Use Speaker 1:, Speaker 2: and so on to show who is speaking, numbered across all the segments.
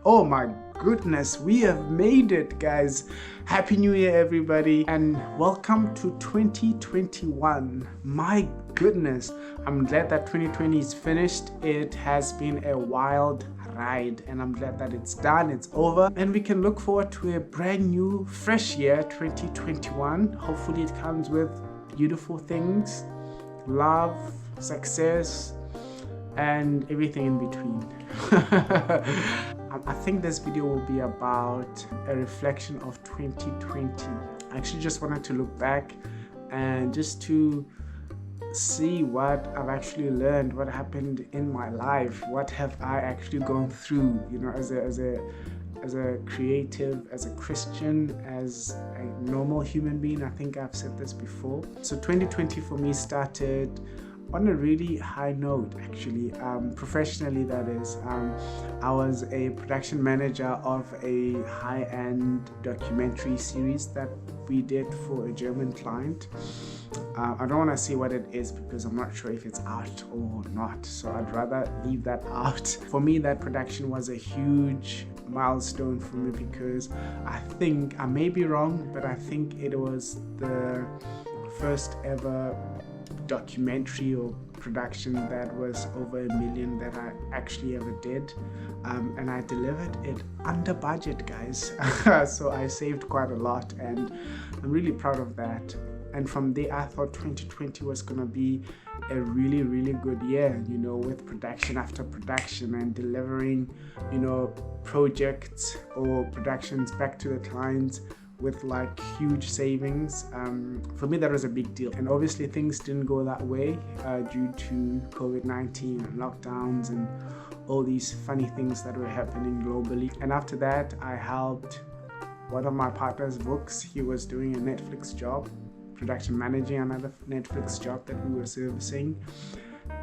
Speaker 1: Oh my goodness, we have made it, guys. Happy New Year, everybody, and welcome to 2021. My goodness, I'm glad that 2020 is finished. It has been a wild ride, and I'm glad that it's done, it's over, and we can look forward to a brand new, fresh year, 2021. Hopefully it comes with beautiful things, love, success, and everything in between. I think this video will be about a reflection of 2020. I actually just wanted to look back and just to see what I've actually learned, what happened in my life, what have I actually gone through, you know, as a creative, as a Christian, as a normal human being. I think I've said this before. So 2020 for me started on a really high note, actually, professionally, that is. I was a production manager of a high-end documentary series that we did for a German client. I don't want to say what it is because I'm not sure if it's out or not, so I'd rather leave that out. For me, that production was a huge milestone for me because I think, I may be wrong, but I think it was the first ever documentary or production that was over $1 million that I actually ever did, and I delivered it under budget, guys. So I saved quite a lot, and I'm really proud of that. And from there, I thought 2020 was gonna be a really, really good year, you know, with production after production and delivering, you know, projects or productions back to the clients with like huge savings. For me, that was a big deal. And obviously things didn't go that way due to COVID-19 and lockdowns and all these funny things that were happening globally. And after that, I helped one of my partner's books. He was doing a Netflix job, production managing another Netflix job that we were servicing.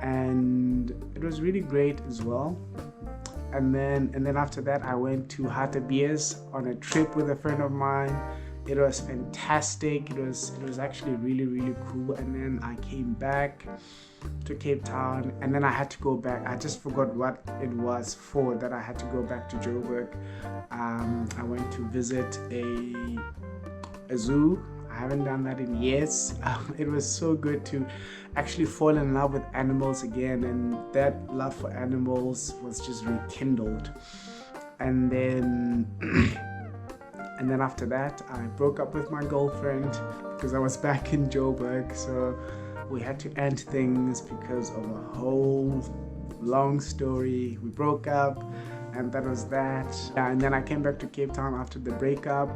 Speaker 1: And it was really great as well. And then after that, I went to Harte Beers on a trip with a friend of mine. It was fantastic. It was actually really, really cool. And then I came back to Cape Town, and then I had to go back. I just forgot what it was for that I had to go back to Joburg. I went to visit a zoo. I haven't done that in years. It was so good to actually fall in love with animals again, and that love for animals was just rekindled. And then after that, I broke up with my girlfriend because I was back in Joburg, so we had to end things because of a whole long story. We broke up, and that was that. And then I came back to Cape Town after the breakup.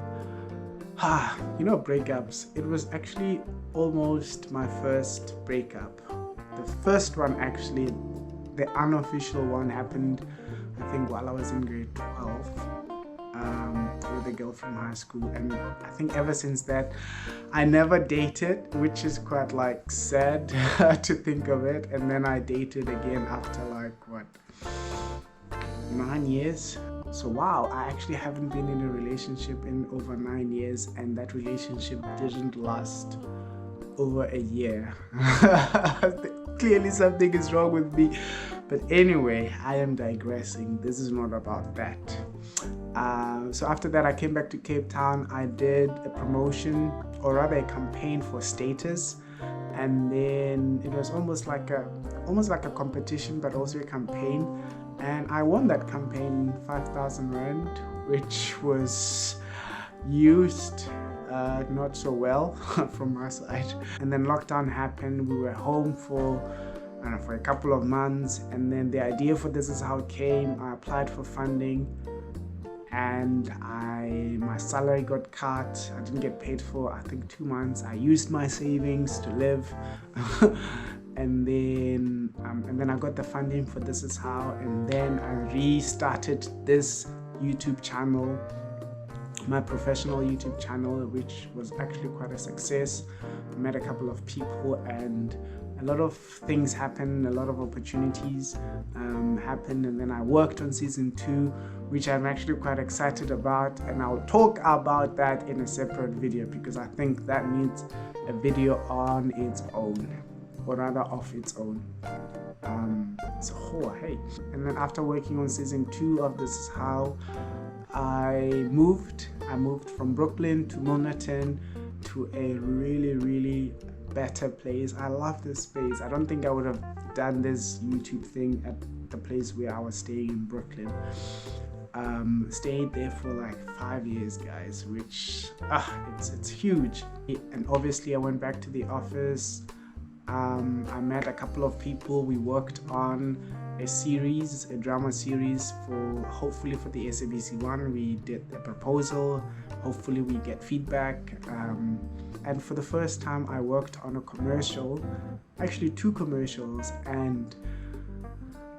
Speaker 1: You know, breakups. It was actually almost my first breakup. The first one, actually, the unofficial one, happened, I think, while I was in grade 12 with a girl from high school. And I think ever since that, I never dated, which is quite like sad to think of it. And then I dated again after like, what, 9 years? So wow, I actually haven't been in a relationship in over 9 years, and that relationship didn't last over a year. Clearly something is wrong with me. But anyway, I am digressing. This is not about that. So after that, I came back to Cape Town. I did a promotion, or rather a campaign for Status. And then it was almost like a competition, but also a campaign. And I won that campaign, 5,000 Rand, which was used not so well from my side. And then lockdown happened. We were home for a couple of months. And then the idea for This Is How It came. I applied for funding, and my salary got cut. I didn't get paid for, I think, 2 months. I used my savings to live. And then I got the funding for This Is How, and then I restarted this YouTube channel, my professional YouTube channel, which was actually quite a success. I met a couple of people, and a lot of things happened, a lot of opportunities happened, and then I worked on season 2, which I'm actually quite excited about, and I'll talk about that in a separate video because I think that needs a video on its own, or rather of its own. It's a whole, hey. And then after working on season 2 of This Is How, I moved from Brooklyn to Milnerton, to a really better place. I love this space. I don't think I would have done this YouTube thing at the place where I was staying in Brooklyn. Stayed there for like 5 years, guys, which it's huge. And obviously I went back to the office. I met a couple of people. We worked on a drama series hopefully for the SABC one. We did the proposal. Hopefully we get feedback. And for the first time I worked on a commercial, actually 2 commercials, and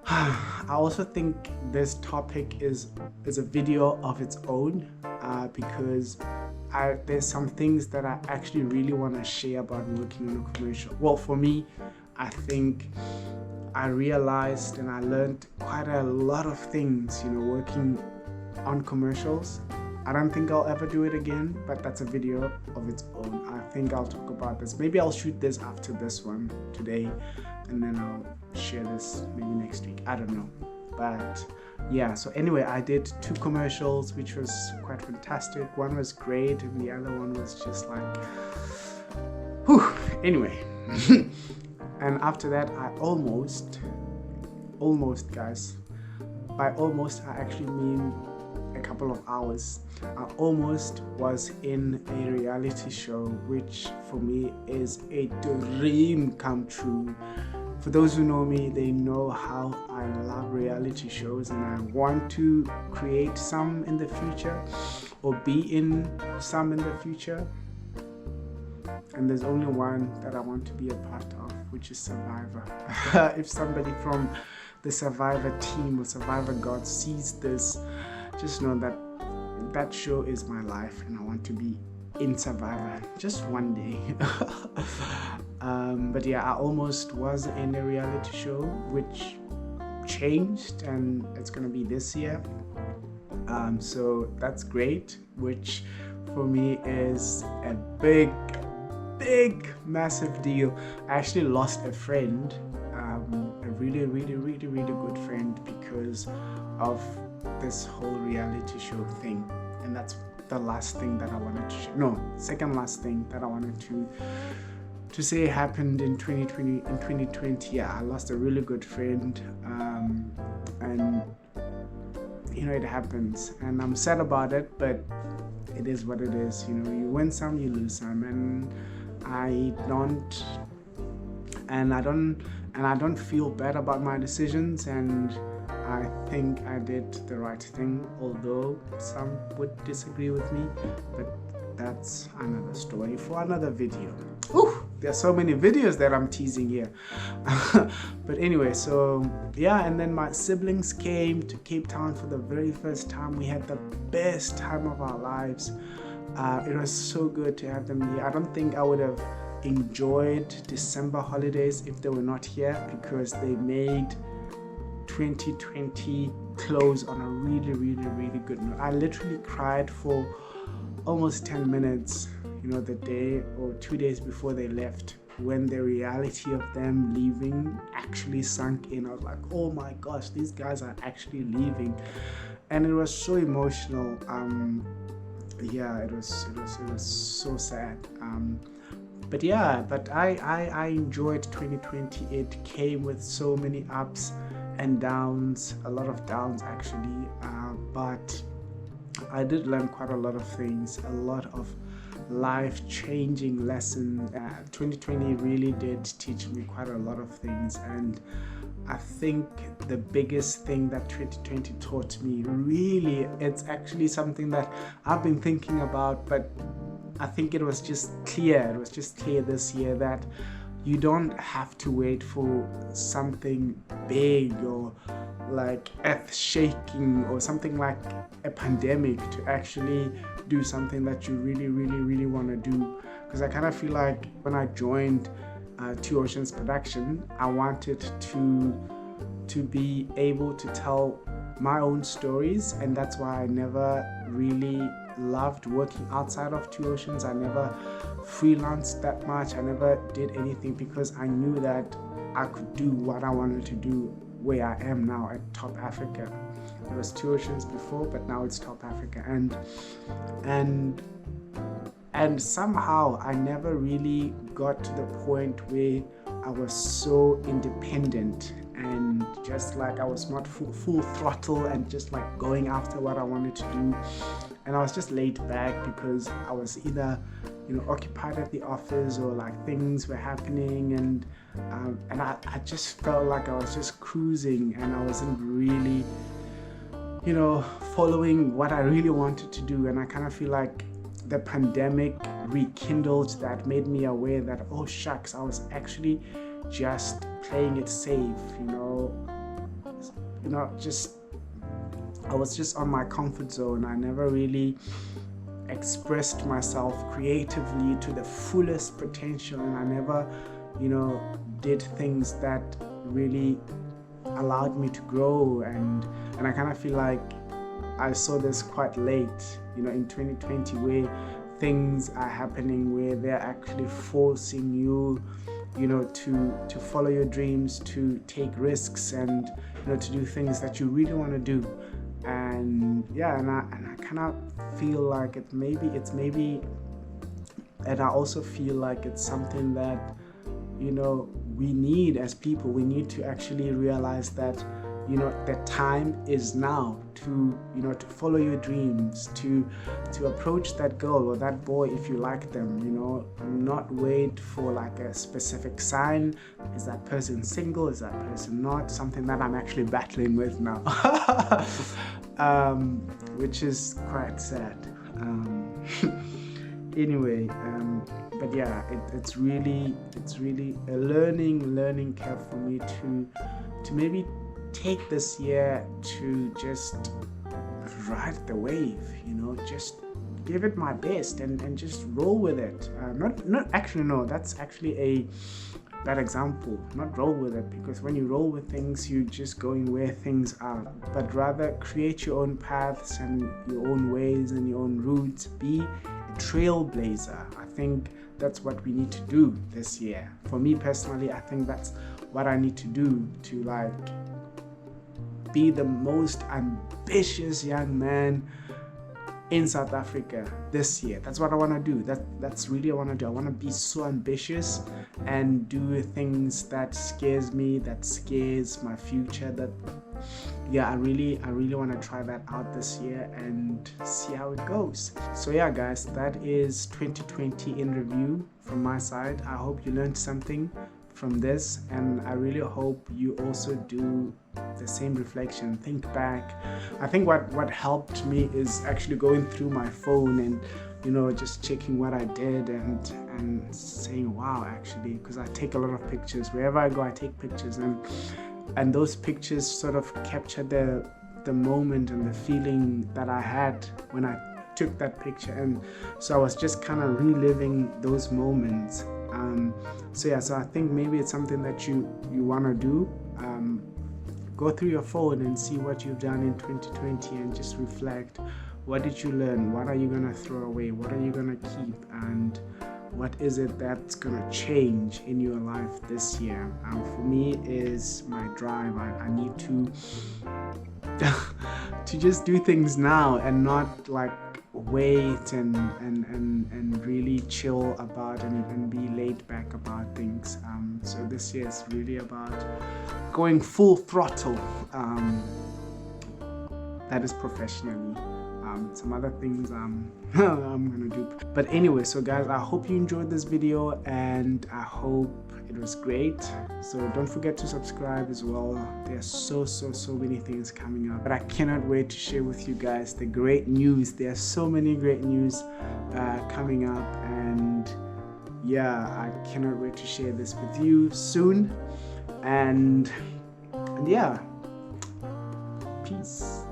Speaker 1: I also think this topic is a video of its own, because there's some things that I actually really want to share about working on a commercial. Well, for me, I think I realized and I learned quite a lot of things, working on commercials. I don't think I'll ever do it again, but that's a video of its own. I think I'll talk about this. Maybe I'll shoot this after this one today, and then I'll share this maybe next week. I don't know. But yeah, so anyway, I did 2 commercials, which was quite fantastic. One was great, and the other one was just like, whew. Anyway. And after that, I almost, guys, by almost, I actually mean a couple of hours. I almost was in a reality show, which for me is a dream come true. For those who know me, they know how I love reality shows, and I want to create some in the future, or be in some in the future. And there's only one that I want to be a part of, which is Survivor. If somebody from the Survivor team or Survivor God sees this, just know that that show is my life, and I want to be in Survivor just one day. But yeah, I almost was in a reality show, which changed, and it's gonna be this year. So that's great, which for me is a big, massive deal. I actually lost a friend, a really good friend, because of this whole reality show thing. And that's the last thing that I wanted to share. No, second last thing that I wanted to say happened in 2020. Yeah, I lost a really good friend, and it happens, and I'm sad about it, but it is what it is. You win some, you lose some, and I don't feel bad about my decisions, and I think I did the right thing, although some would disagree with me, but that's another story for another video. Ooh, there are so many videos that I'm teasing here. But anyway, so yeah, and then my siblings came to Cape Town for the very first time. We had the best time of our lives. It was so good to have them here. I don't think I would have enjoyed December holidays if they were not here, because they made 2020 close on a really good note. I literally cried for almost 10 minutes, the day or 2 days before they left, when the reality of them leaving actually sunk in. I was like, oh my gosh, these guys are actually leaving, and it was so emotional. Yeah, it was so sad. But I enjoyed 2020. It came with so many ups and downs, a lot of downs actually, but I did learn quite a lot of things, a lot of life-changing lessons. 2020 really did teach me quite a lot of things, and I think the biggest thing that 2020 taught me, really, it's actually something that I've been thinking about, but I think it was just clear this year that you don't have to wait for something big or like earth-shaking or something like a pandemic to actually do something that you really want to do. Because I kind of feel like when I joined Two Oceans Production, I wanted to be able to tell my own stories, and that's why I never really loved working outside of Two Oceans. I never freelanced that much. I never did anything, because I knew that I could do what I wanted to do where I am now at Top Africa. There was 2 Oceans before, but now it's Top Africa, and somehow I never really got to the point where I was so independent and just like I was not full throttle and just like going after what I wanted to do. And I was just laid back because I was either, occupied at the office, or like things were happening, and I just felt like I was just cruising, and I wasn't really, following what I really wanted to do. And I kind of feel like the pandemic rekindled that, made me aware that, oh shucks, I was actually just playing it safe, I was just on my comfort zone. I never really expressed myself creatively to the fullest potential, and I never, did things that really allowed me to grow. And I kind of feel like I saw this quite late, in 2020, where things are happening where they're actually forcing you, to follow your dreams, to take risks, and to do things that you really want to do. And I kind of feel like it's maybe, and I also feel like it's something that we need as people. We need to actually realize that the time is now to to follow your dreams, to approach that girl or that boy if you like them, not wait for like a specific sign. Is that person single? Is that person not? Something that I'm actually battling with now. Which is quite sad. Anyway, but yeah, it's really a learning curve for me to maybe take this year to just ride the wave, just give it my best and just roll with it. That's actually a bad example. Not roll with it, because when you roll with things, you're just going where things are, but rather create your own paths and your own ways and your own routes. Be a trailblazer. I think that's what we need to do this year. For me personally, I think that's what I need to do to like be the most ambitious young man in South Africa this year. That's what I want to do. That's really what I want to do. I want to be so ambitious and do things that scares me, that scares my future. I really want to try that out this year and see how it goes. So yeah, guys, that is 2020 in review from my side. I hope you learned something from this, and I really hope you also do the same reflection. Think back. I think what helped me is actually going through my phone and just checking what I did and saying wow, actually, because I take a lot of pictures. Wherever I go, I take pictures, and those pictures sort of capture the moment and the feeling that I had when I took that picture. And so I was just kind of reliving those moments. So I think maybe it's something that you want to do. Go through your phone and see what you've done in 2020 and just reflect. What did you learn? What are you going to throw away? What are you going to keep? And what is it that's going to change in your life this year? For me is my drive. I need to to just do things now and not like wait and really chill about and be laid back about things. So this year is really about going full throttle. That is professionally. Some other things I'm gonna do. But anyway, so guys, I hope you enjoyed this video and I hope it was great. So don't forget to subscribe as well. There's so many things coming up, but I cannot wait to share with you guys the great news. There's so many great news coming up, and yeah, I cannot wait to share this with you soon. And yeah, peace.